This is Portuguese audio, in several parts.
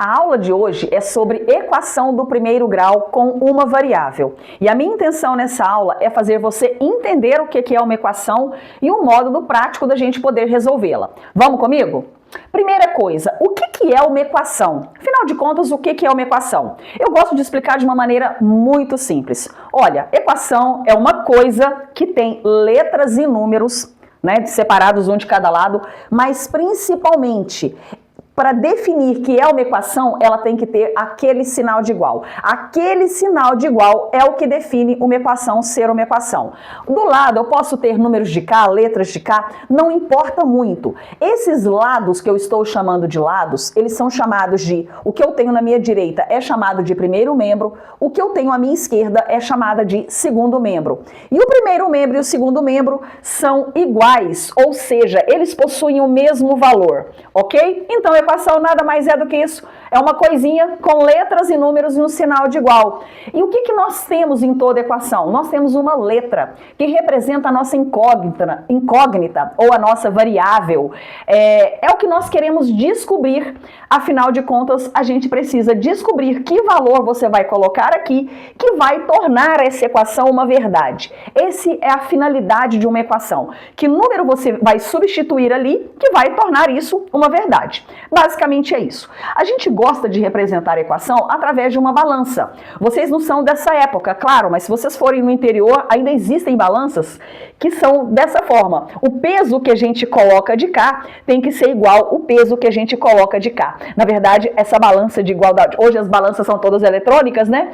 A aula de hoje é sobre equação do primeiro grau com uma variável. E a minha intenção nessa aula é fazer você entender o que é uma equação e um modo prático da gente poder resolvê-la. Vamos comigo? Primeira coisa, o que é uma equação? Afinal de contas, o que é uma equação? Eu gosto de explicar de uma maneira muito simples. Olha, equação é uma coisa que tem letras e números, né, separados um de cada lado, mas principalmente para definir que é uma equação, ela tem que ter aquele sinal de igual. Aquele sinal de igual é o que define uma equação ser uma equação. Do lado, eu posso ter números de K, letras de K, não importa muito. Esses lados que eu estou chamando de lados, eles são chamados de... O que eu tenho na minha direita é chamado de primeiro membro, o que eu tenho à minha esquerda é chamada de segundo membro. E o primeiro membro e o segundo membro são iguais, ou seja, eles possuem o mesmo valor, ok? Então, a equação nada mais é do que isso, é uma coisinha com letras e números e um sinal de igual. E o que nós temos em toda equação? Nós temos uma letra que representa a nossa incógnita ou a nossa variável. É o que nós queremos descobrir, afinal de contas, a gente precisa descobrir que valor você vai colocar aqui que vai tornar essa equação uma verdade. Essa é a finalidade de uma equação. Que número você vai substituir ali que vai tornar isso uma verdade. Basicamente é isso. A gente gosta de representar a equação através de uma balança. Vocês não são dessa época, claro, mas se vocês forem no interior, ainda existem balanças que são dessa forma. O peso que a gente coloca de cá tem que ser igual ao peso que a gente coloca de cá. Na verdade, essa balança de igualdade, hoje as balanças são todas eletrônicas, né?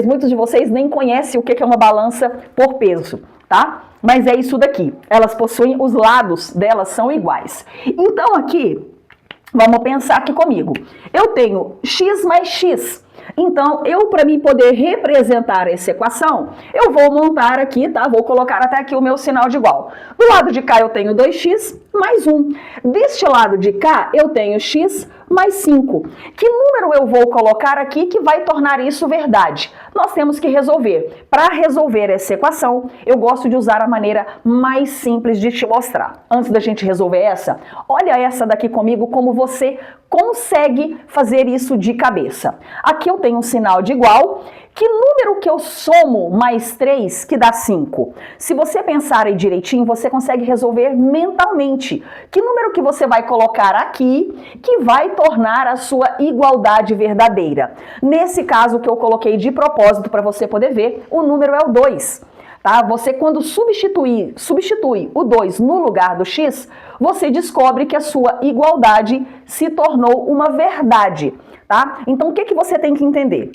Muitos de vocês nem conhecem o que é uma balança por peso, tá? Mas é isso daqui. Elas possuem, os lados delas são iguais. Então aqui, vamos pensar aqui comigo. Eu tenho x mais x. Então, para mim poder representar essa equação, eu vou montar aqui, tá? Vou colocar até aqui o meu sinal de igual. Do lado de cá eu tenho 2x mais 1. Deste lado de cá eu tenho x mais 5. Que número eu vou colocar aqui que vai tornar isso verdade? Nós temos que resolver. Para resolver essa equação, eu gosto de usar a maneira mais simples de te mostrar. Antes da gente resolver essa, olha essa daqui comigo, como você consegue fazer isso de cabeça. Aqui eu tenho um sinal de igual. Que número que eu somo mais 3 que dá 5? Se você pensar aí direitinho, você consegue resolver mentalmente. Que número que você vai colocar aqui que vai tornar a sua igualdade verdadeira? Nesse caso que eu coloquei de propósito para você poder ver, o número é o 2. Tá? Você quando substitui o 2 no lugar do x, você descobre que a sua igualdade se tornou uma verdade. Tá? Então o que você tem que entender?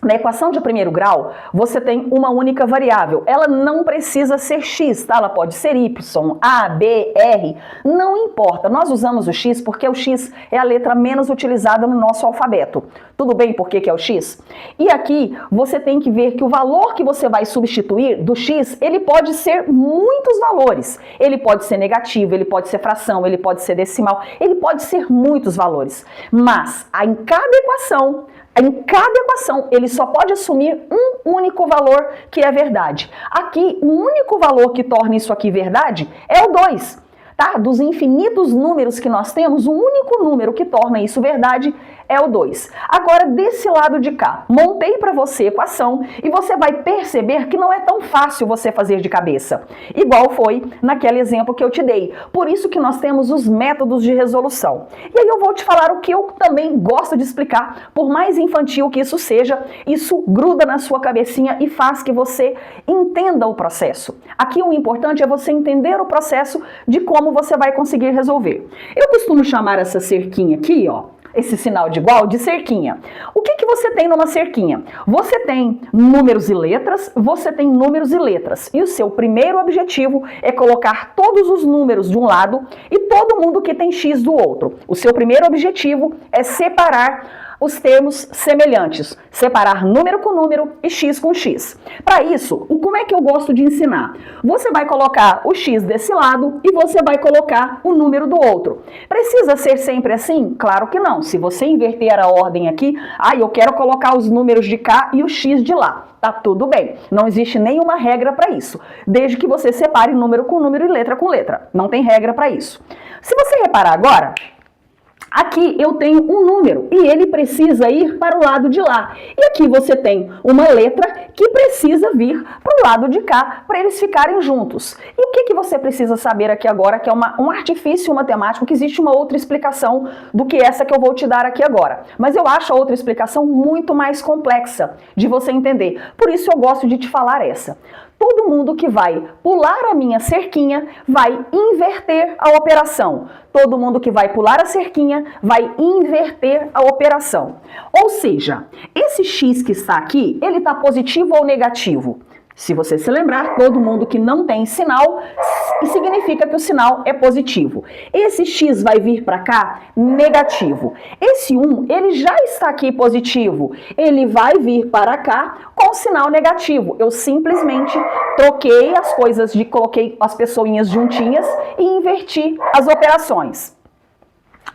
Na equação de primeiro grau, você tem uma única variável. Ela não precisa ser x, tá? Ela pode ser y, a, b, r, não importa. Nós usamos o x porque o x é a letra menos utilizada no nosso alfabeto. Tudo bem por que é o x? E aqui você tem que ver que o valor que você vai substituir do x, ele pode ser muitos valores. Ele pode ser negativo, ele pode ser fração, ele pode ser decimal, ele pode ser muitos valores. Mas em cada equação, ele só pode assumir um único valor que é verdade. Aqui, o único valor que torna isso aqui verdade é o 2. Tá? Dos infinitos números que nós temos, o único número que torna isso verdade é o 2. Agora, desse lado de cá, montei para você a equação e você vai perceber que não é tão fácil você fazer de cabeça, igual foi naquele exemplo que eu te dei. Por isso que nós temos os métodos de resolução. E aí eu vou te falar o que eu também gosto de explicar, por mais infantil que isso seja, isso gruda na sua cabecinha e faz que você entenda o processo. Aqui o importante é você entender o processo de como você vai conseguir resolver. Eu costumo chamar essa cerquinha aqui, ó, esse sinal de igual, de cerquinha. O que você tem numa cerquinha? Você tem números e letras, você tem números e letras. E o seu primeiro objetivo é colocar todos os números de um lado e todo mundo que tem x do outro. O seu primeiro objetivo é separar os termos semelhantes, separar número com número e x com x. Para isso, como é que eu gosto de ensinar? Você vai colocar o x desse lado e você vai colocar o número do outro. Precisa ser sempre assim? Claro que não. Se você inverter a ordem aqui, eu quero colocar os números de cá e o x de lá. Tá tudo bem. Não existe nenhuma regra para isso. Desde que você separe número com número e letra com letra. Não tem regra para isso. Se você reparar agora, Aqui eu tenho um número e ele precisa ir para o lado de lá. E aqui você tem uma letra que precisa vir para o lado de cá para eles ficarem juntos. E o que você precisa saber aqui agora, que é um artifício matemático, que existe uma outra explicação do que essa que eu vou te dar aqui agora. Mas eu acho a outra explicação muito mais complexa de você entender. Por isso eu gosto de te falar essa. Todo mundo que vai pular a minha cerquinha vai inverter a operação. Todo mundo que vai pular a cerquinha vai inverter a operação. Ou seja, esse x que está aqui, ele está positivo ou negativo? Se você se lembrar, todo mundo que não tem sinal, significa que o sinal é positivo. Esse x vai vir para cá negativo. Esse 1, ele já está aqui positivo. Ele vai vir para cá com sinal negativo. Eu simplesmente troquei as coisas, coloquei as pessoinhas juntinhas e inverti as operações.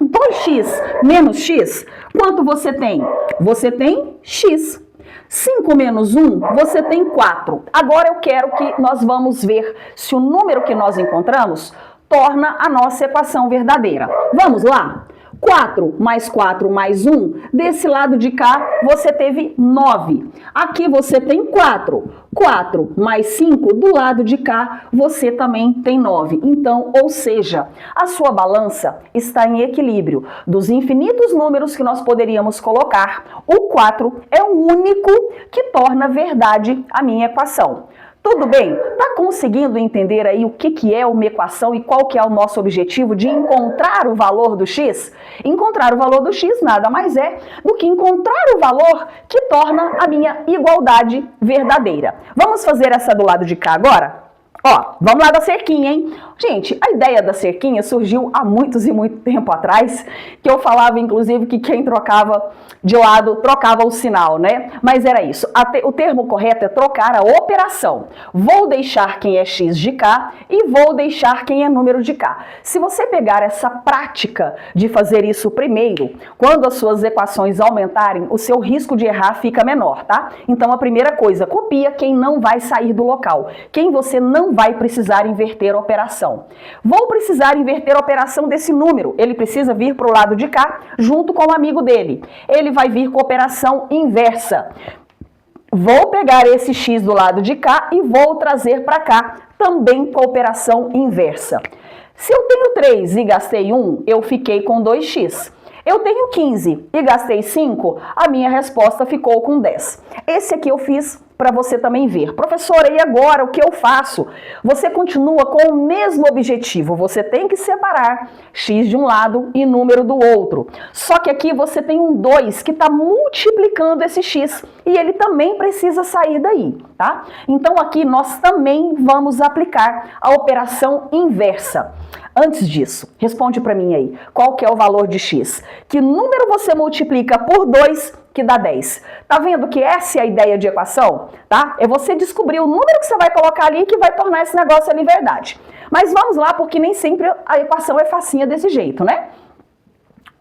2x menos x, quanto você tem? Você tem x. 5 menos 1, você tem 4. Agora eu quero que nós vamos ver se o número que nós encontramos torna a nossa equação verdadeira. Vamos lá? 4 mais 4 mais 1, desse lado de cá você teve 9. Aqui você tem 4. 4 mais 5, do lado de cá você também tem 9. Então, ou seja, a sua balança está em equilíbrio. Dos infinitos números que nós poderíamos colocar, o 4 é o único que torna verdade a minha equação. Tudo bem? Tá conseguindo entender aí o que é uma equação e qual que é o nosso objetivo de encontrar o valor do x? Encontrar o valor do x nada mais é do que encontrar o valor que torna a minha igualdade verdadeira. Vamos fazer essa do lado de cá agora? Ó, vamos lá da cerquinha, hein? Gente, a ideia da cerquinha surgiu há muitos e muito tempo atrás, que eu falava, inclusive, que quem trocava de lado trocava o sinal, né? Mas era isso. O termo correto é trocar a operação. Vou deixar quem é x de cá e vou deixar quem é número de cá. Se você pegar essa prática de fazer isso primeiro, quando as suas equações aumentarem, o seu risco de errar fica menor, tá? Então, a primeira coisa, copia quem não vai sair do local. Quem você não vai precisar inverter a operação. Vou precisar inverter a operação desse número. Ele precisa vir para o lado de cá, junto com o amigo dele. Ele vai vir com a operação inversa. Vou pegar esse x do lado de cá e vou trazer para cá, também com a operação inversa. Se eu tenho 3 e gastei 1, eu fiquei com 2x. Eu tenho 15 e gastei 5, a minha resposta ficou com 10. Esse aqui eu fiz para você também ver. Professora, e agora o que eu faço? Você continua com o mesmo objetivo. Você tem que separar x de um lado e número do outro. Só que aqui você tem um 2 que está multiplicando esse x e ele também precisa sair daí, tá? Então aqui nós também vamos aplicar a operação inversa. Antes disso, responde para mim aí, qual que é o valor de x? Que número você multiplica por 2 que dá 10? Tá vendo que essa é a ideia de equação? Tá? É você descobrir o número que você vai colocar ali que vai tornar esse negócio ali verdade. Mas vamos lá, porque nem sempre a equação é facinha desse jeito, né?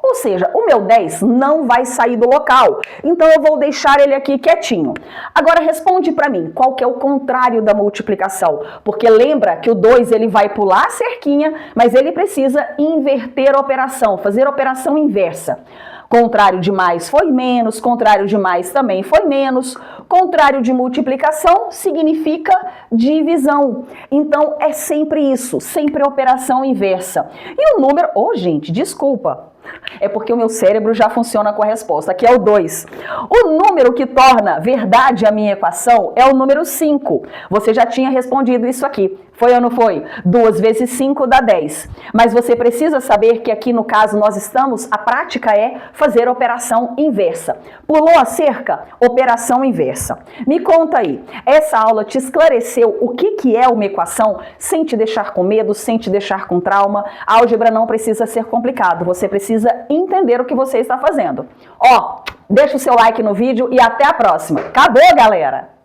Ou seja, o meu 10 não vai sair do local, então eu vou deixar ele aqui quietinho. Agora responde para mim, qual que é o contrário da multiplicação? Porque lembra que o 2 ele vai pular a cerquinha, mas ele precisa inverter a operação, fazer a operação inversa. Contrário de mais foi menos, contrário de mais também foi menos. Contrário de multiplicação significa divisão. Então é sempre isso, sempre a operação inversa. E o número... gente, desculpa. É porque o meu cérebro já funciona com a resposta. Aqui é o 2. O número que torna verdade a minha equação é o número 5. Você já tinha respondido isso aqui. Foi ou não foi? 2 vezes 5 dá 10. Mas você precisa saber que aqui no caso a prática é fazer a operação inversa. Pulou a cerca? Operação inversa. Me conta aí, essa aula te esclareceu o que é uma equação sem te deixar com medo, sem te deixar com trauma? A álgebra não precisa ser complicado, você precisa entender o que você está fazendo. Ó, deixa o seu like no vídeo e até a próxima. Acabou, galera!